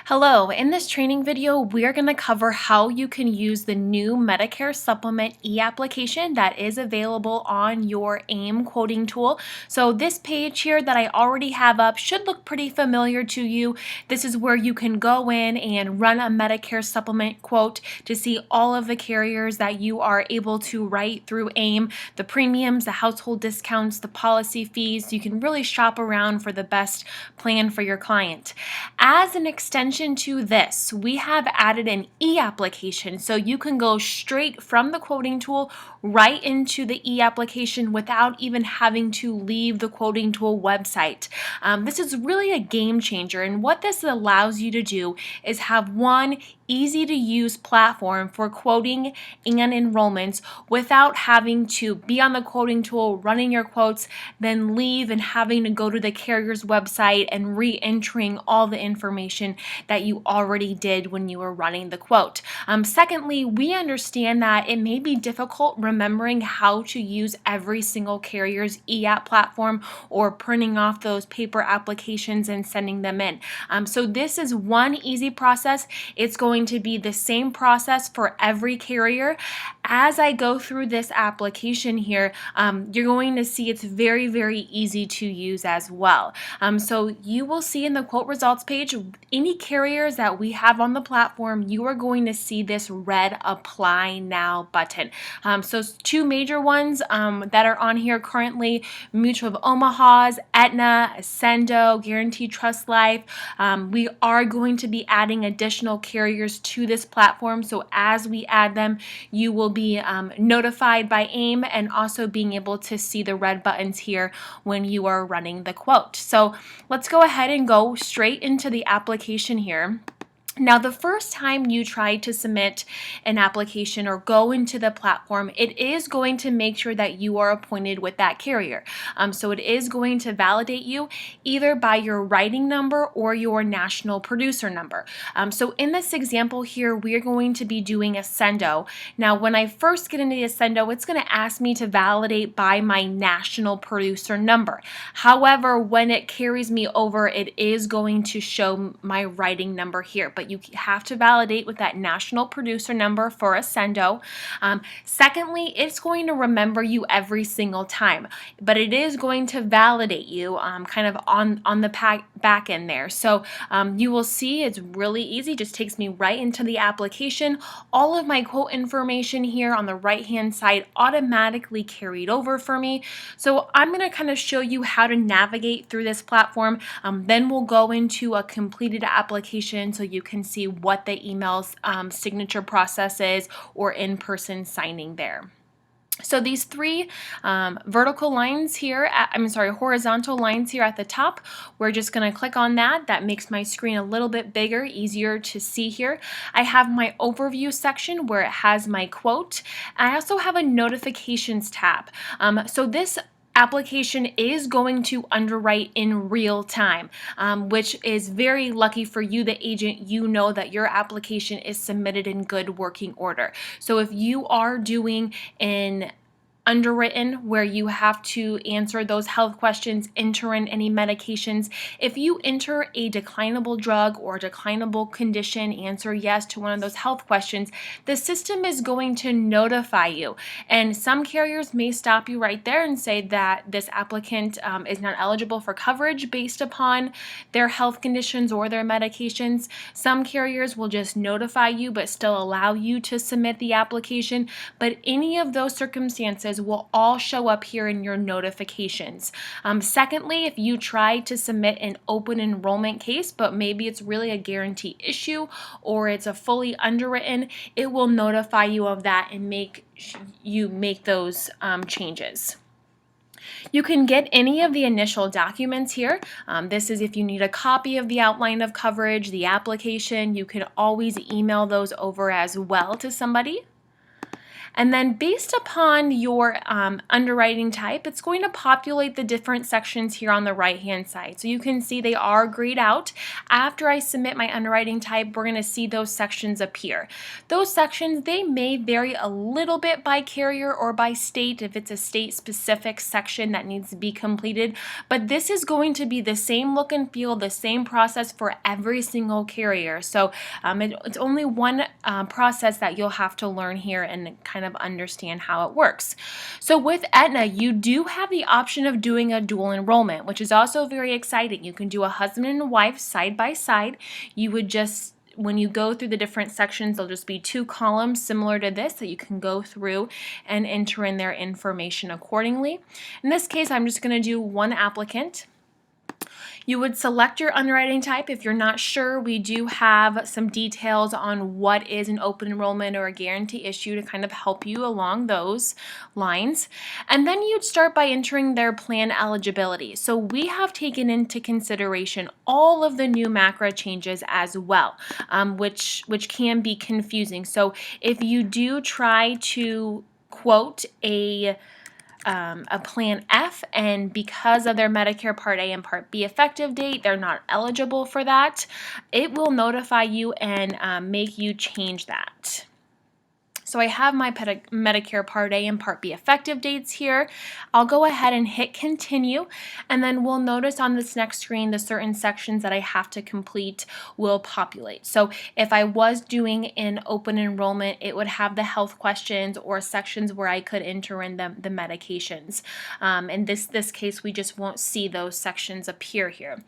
Hello, in this training video, we're going to cover how you can use the new Medicare Supplement e-application that is available on your AIM quoting tool. So this page here that I already have up should look pretty familiar to you. This is where you can go in and run a Medicare Supplement quote to see all of the carriers that you are able to write through AIM, the premiums, the household discounts, the policy fees. You can really shop around for the best plan for your client. As an extension to this, we have added an e-application, so you can go straight from the quoting tool right into the e-application without even having to leave the quoting tool website. This is really a game changer, and what this allows you to do is have one easy to use platform for quoting and enrollments without having to be on the quoting tool, running your quotes, then leave and having to go to the carrier's website and re-entering all the information that you already did when you were running the quote. Secondly, we understand that it may be difficult remembering how to use every single carrier's e-app platform or printing off those paper applications and sending them in. So this is one easy process. It's going to be the same process for every carrier. As I go through this application here, you're going to see it's very, very easy to use as well. So you will see in the quote results page, any carriers that we have on the platform, you are going to see this red Apply Now button. So two major ones that are on here currently, Mutual of Omaha's, Aetna, Ascendo, Guaranteed Trust Life. We are going to be adding additional carriers to this platform, so as we add them, you will be notified by AIM and also being able to see the red buttons here when you are running the quote. So let's go ahead and go straight into the application here. Now, the first time you try to submit an application or go into the platform, it is going to make sure that you are appointed with that carrier. So it is going to validate you either by your writing number or your national producer number. So in this example here, we're going to be doing Ascendo. Now, when I first get into the Ascendo, it's going to ask me to validate by my national producer number. However, when it carries me over, it is going to show my writing number here. But you have to validate with that national producer number for Ascendo. Secondly, it's going to remember you every single time, but it is going to validate you kind of on the back end there. So you will see it's really easy, just takes me right into the application. All of my quote information here on the right hand side automatically carried over for me. So I'm going to kind of show you how to navigate through this platform. Then we'll go into a completed application so you can see what the email's signature process is or in-person signing there. So these three horizontal lines here at the top, we're just going to click on that. That makes my screen a little bit bigger, easier to see here. I have my overview section where it has my quote. I also have a notifications tab. So this application is going to underwrite in real time, which is very lucky for you, the agent. You know that your application is submitted in good working order. So if you are doing an underwritten where you have to answer those health questions, enter in any medications. If you enter a declinable drug or declinable condition, answer yes to one of those health questions, the system is going to notify you. And some carriers may stop you right there and say that this applicant is not eligible for coverage based upon their health conditions or their medications. Some carriers will just notify you but still allow you to submit the application. But any of those circumstances will all show up here in your notifications. Secondly, if you try to submit an open enrollment case, but maybe it's really a guarantee issue or it's a fully underwritten, it will notify you of that and make you make those changes. You can get any of the initial documents here. This is if you need a copy of the outline of coverage, the application, you can always email those over as well to somebody. And then based upon your underwriting type, it's going to populate the different sections here on the right-hand side. So you can see they are grayed out. After I submit my underwriting type, we're going to see those sections appear. Those sections, they may vary a little bit by carrier or by state if it's a state-specific section that needs to be completed, but this is going to be the same look and feel, the same process for every single carrier. So it's only one process that you'll have to learn here and kind of understand how it works. So with Aetna, you do have the option of doing a dual enrollment, which is also very exciting. You can do a husband and wife side by side. You would just, when you go through the different sections, there'll just be 2 columns similar to this that you can go through and enter in their information accordingly. In this case, I'm just going to do one applicant. You would select your underwriting type. If you're not sure, we do have some details on what is an open enrollment or a guarantee issue to kind of help you along those lines. And then you'd start by entering their plan eligibility. So we have taken into consideration all of the new macro changes as well, which can be confusing. So if you do try to quote a Plan F, and because of their Medicare Part A and Part B effective date, they're not eligible for that, it will notify you and make you change that. So I have my Medicare Part A and Part B effective dates here. I'll go ahead and hit continue, and then we'll notice on this next screen the certain sections that I have to complete will populate. So if I was doing an open enrollment, it would have the health questions or sections where I could enter in the medications. In this case, we just won't see those sections appear here.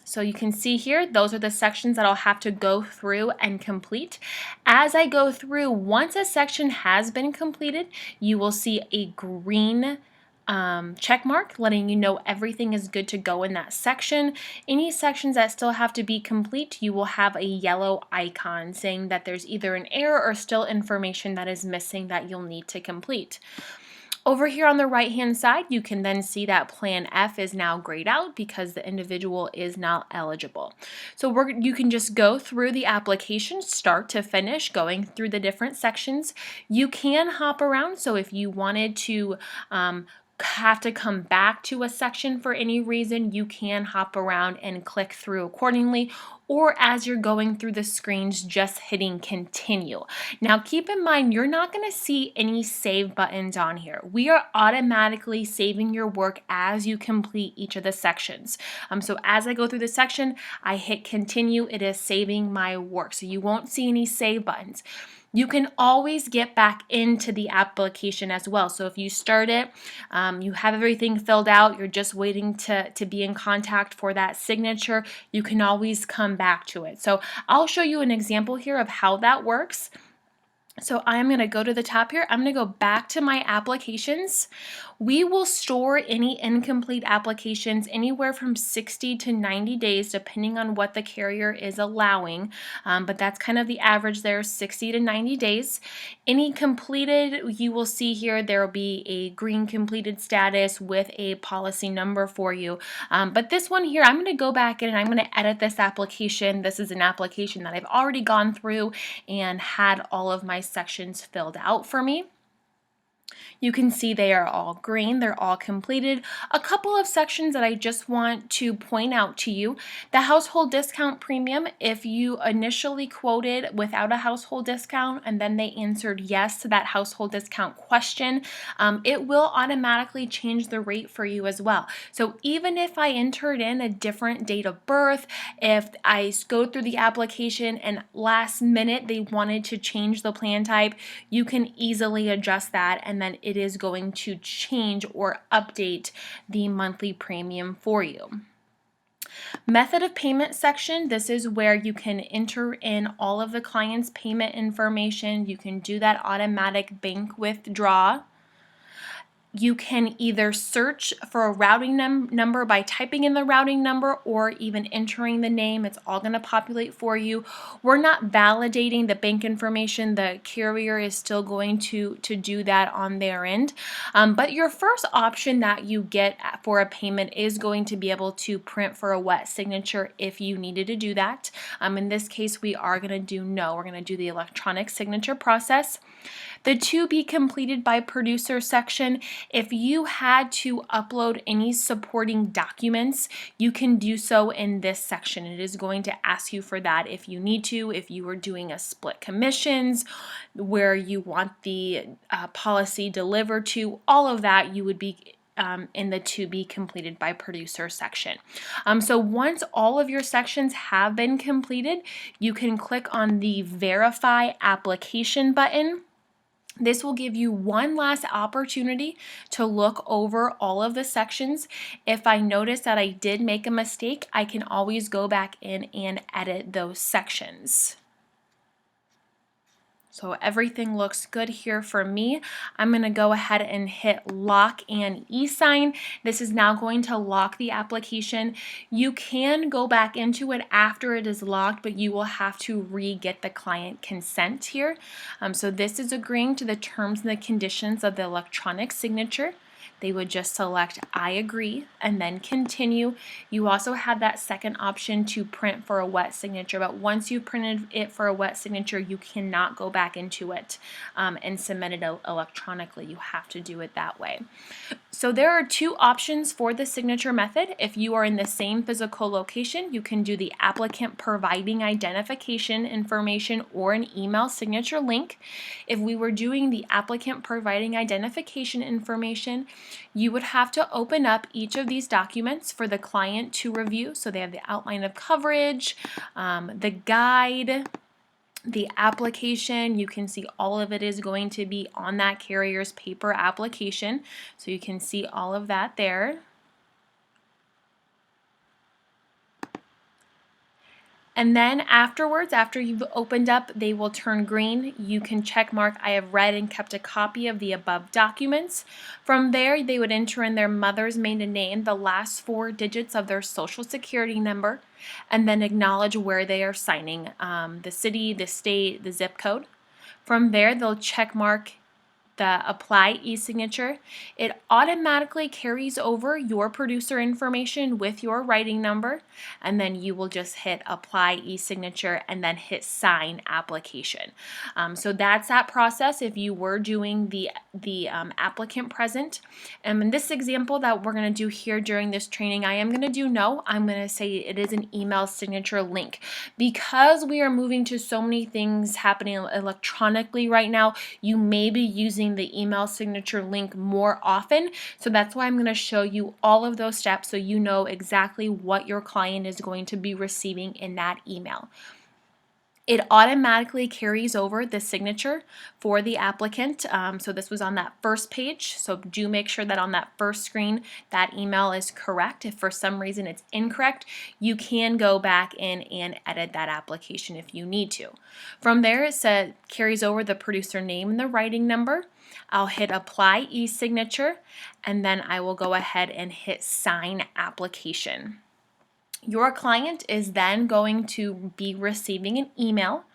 So you can see here, those are the sections that I'll have to go through and complete. As I go through, once a section has been completed, you will see a green check mark letting you know everything is good to go in that section. Any sections that still have to be complete, you will have a yellow icon saying that there's either an error or still information that is missing that you'll need to complete. Over here on the right-hand side, you can then see that Plan F is now grayed out because the individual is not eligible. So you can just go through the application start to finish, going through the different sections. You can hop around, so if you wanted to have to come back to a section for any reason, you can hop around and click through accordingly, or as you're going through the screens, just hitting continue. Now keep in mind, you're not going to see any save buttons on here. We are automatically saving your work as you complete each of the sections. So as I go through the section, I hit continue, it is saving my work. So you won't see any save buttons. You can always get back into the application as well. So if you start it, you have everything filled out, you're just waiting to be in contact for that signature, you can always come back to it. So I'll show you an example here of how that works. So I'm going to go to the top here. I'm going to go back to my applications. We will store any incomplete applications anywhere from 60 to 90 days, depending on what the carrier is allowing. But that's kind of the average there, 60 to 90 days. Any completed, you will see here, there will be a green completed status with a policy number for you. But this one here, I'm going to go back in and I'm going to edit this application. This is an application that I've already gone through and had all of my sections filled out for me. You can see they are all green, they're all completed. A couple of sections that I just want to point out to you. The household discount premium, if you initially quoted without a household discount and then they answered yes to that household discount question, it will automatically change the rate for you as well. So even if I entered in a different date of birth, if I go through the application and last minute they wanted to change the plan type, you can easily adjust that, and then it is going to change or update the monthly premium for you. Method of payment section, this is where you can enter in all of the client's payment information. You can do that automatic bank withdraw. You can either search for a routing number by typing in the routing number or even entering the name. It's all going to populate for you. We're not validating the bank information. The carrier is still going to do that on their end. But your first option that you get for a payment is going to be able to print for a wet signature if you needed to do that. In this case, we are going to do no. We're going to do the electronic signature process. The to be completed by producer section, if you had to upload any supporting documents, you can do so in this section. It is going to ask you for that if you need to, if you are doing a split commissions, where you want the policy delivered to, all of that you would be in the to be completed by producer section. So once all of your sections have been completed, you can click on the verify application button. This will give you one last opportunity to look over all of the sections. If I notice that I did make a mistake, I can always go back in and edit those sections. So everything looks good here for me. I'm going to go ahead and hit lock and e-sign. This is now going to lock the application. You can go back into it after it is locked, but you will have to re-get the client consent here. So this is agreeing to the terms and the conditions of the electronic signature. They would just select I agree and then continue. You also have that second option to print for a wet signature, but once you've printed it for a wet signature, you cannot go back into it and submit it electronically. You have to do it that way. So there are two options for the signature method. If you are in the same physical location, you can do the applicant providing identification information or an email signature link. If we were doing the applicant providing identification information, you would have to open up each of these documents for the client to review. So they have the outline of coverage, the guide, the application. You can see all of it is going to be on that carrier's paper application. So you can see all of that there. And then afterwards, after you've opened up, they will turn green. You can check mark, I have read and kept a copy of the above documents. From there, they would enter in their mother's maiden name, the last 4 digits of their social security number, and then acknowledge where they are signing, the city, the state, the zip code. From there, they'll check mark the apply e-signature. It automatically carries over your producer information with your writing number, and then you will just hit apply e-signature and then hit sign application. So that's that process if you were doing the applicant present. In this example that we're going to do here during this training, I am going to do no. I'm going to say it is an email signature link. Because we are moving to so many things happening electronically right now, you may be using the email signature link more often. So that's why I'm going to show you all of those steps so you know exactly what your client is going to be receiving in that email. It automatically carries over the signature for the applicant. So this was on that first page. So do make sure that on that first screen that email is correct. If for some reason it's incorrect, you can go back in and edit that application if you need to. From there, it said carries over the producer name and the writing number. I'll hit apply e-signature, and then I will go ahead and hit sign application. Your client is then going to be receiving an email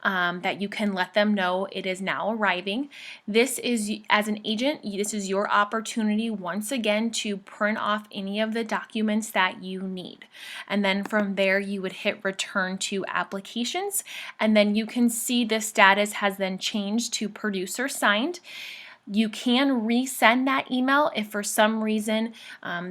that you can let them know it is now arriving. This is, as an agent, this is your opportunity once again to print off any of the documents that you need. And then from there, you would hit return to applications, and then you can see the status has then changed to producer signed. You can resend that email if for some reason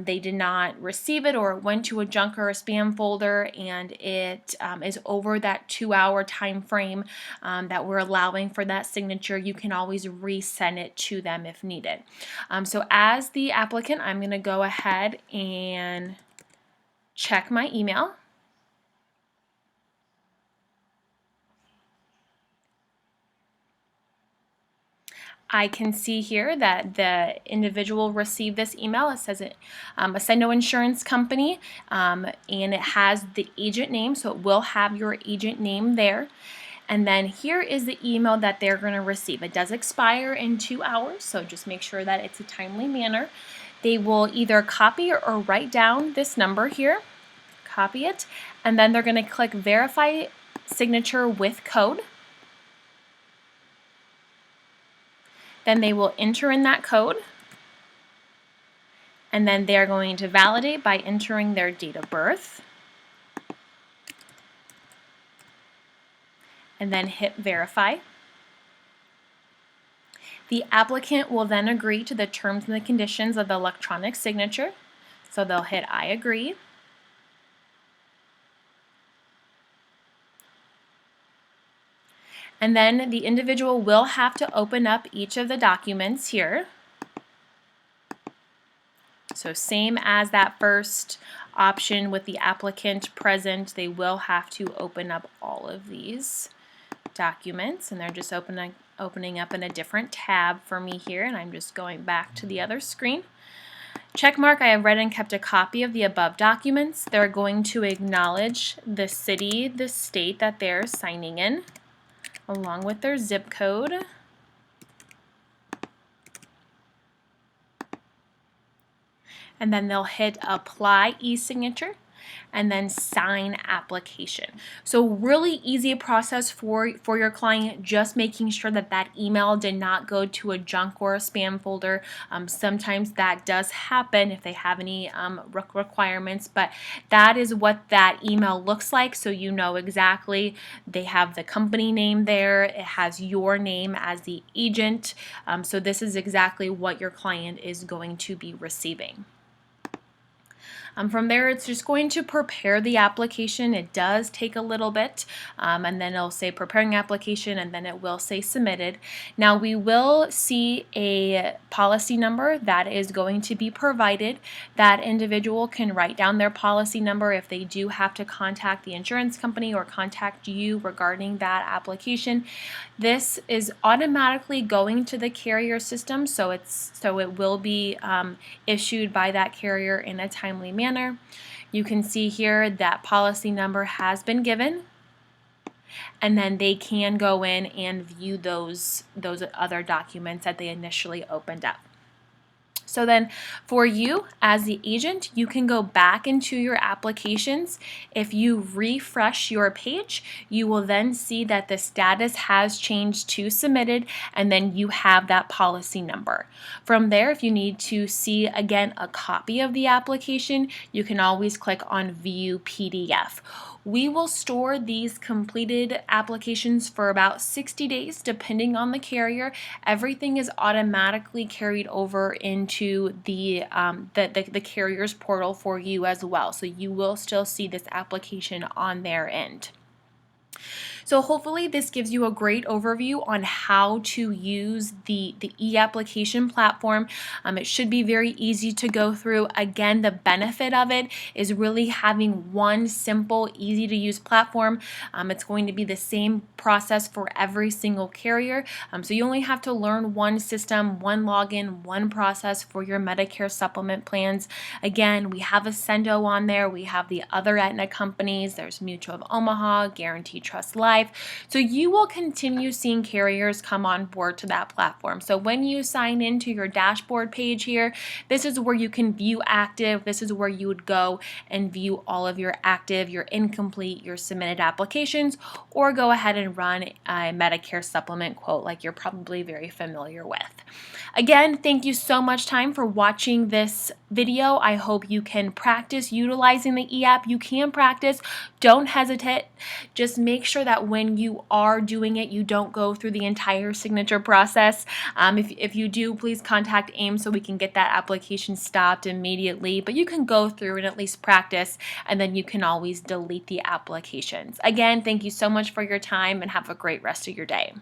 they did not receive it, or it went to a junk or a spam folder and it is over that 2-hour time frame that we're allowing for that signature. You can always resend it to them if needed. So as the applicant, I'm going to go ahead and check my email. I can see here that the individual received this email. It says it Ascendo Insurance Company, and it has the agent name, so it will have your agent name there. And then here is the email that they're going to receive. It does expire in 2 hours, so just make sure that it's a timely manner. They will either copy or write down this number here, copy it, and then they're going to click Verify Signature with Code. Then they will enter in that code, and then they're going to validate by entering their date of birth, and then hit Verify. The applicant will then agree to the terms and the conditions of the electronic signature, so they'll hit I agree. And then the individual will have to open up each of the documents here. So same as that first option with the applicant present, they will have to open up all of these documents, and they're just opening up in a different tab for me here, and I'm just going back to the other screen. Check mark, I have read and kept a copy of the above documents. They're going to acknowledge the city, the state that they're signing in, along with their zip code. And then they'll hit Apply e-signature and then Sign Application. So really easy process for your client, just making sure that that email did not go to a junk or a spam folder. Sometimes that does happen if they have any requirements, but that is what that email looks like, so you know exactly. They have the company name there, it has your name as the agent, so this is exactly what your client is going to be receiving. From there, it's just going to prepare the application. It does take a little bit, and then it'll say preparing application, and then it will say submitted. Now we will see a policy number that is going to be provided. That individual can write down their policy number if they do have to contact the insurance company or contact you regarding that application. This is automatically going to the carrier system, so it will be issued by that carrier in a timely manner. You can see here that policy number has been given, and then they can go in and view those other documents that they initially opened up. So then for you as the agent, you can go back into your applications. If you refresh your page, you will then see that the status has changed to submitted, and then you have that policy number. From there, if you need to see again a copy of the application, you can always click on View PDF. We will store these completed applications for about 60 days depending on the carrier. Everything is automatically carried over into the carrier's portal for you as well. So you will still see this application on their end. So hopefully this gives you a great overview on how to use the e-application platform. It should be very easy to go through. Again, the benefit of it is really having one simple, easy to use platform. It's going to be the same process for every single carrier. So you only have to learn one system, one login, one process for your Medicare supplement plans. Again, we have Ascendo on there. We have the other Aetna companies. There's Mutual of Omaha, Guaranteed Trust Life. So you will continue seeing carriers come on board to that platform. So when you sign into your dashboard page here, this is where you can view active. This is where you would go and view all of your active, your incomplete, your submitted applications, or go ahead and run a Medicare supplement quote like you're probably very familiar with. Again, thank you so much for watching this video. I hope you can practice utilizing the e-app. You can practice. Don't hesitate. Just make sure that when you are doing it, you don't go through the entire signature process. If you do, please contact AIM so we can get that application stopped immediately. But you can go through and at least practice, and then you can always delete the applications. Again, thank you so much for your time, and have a great rest of your day.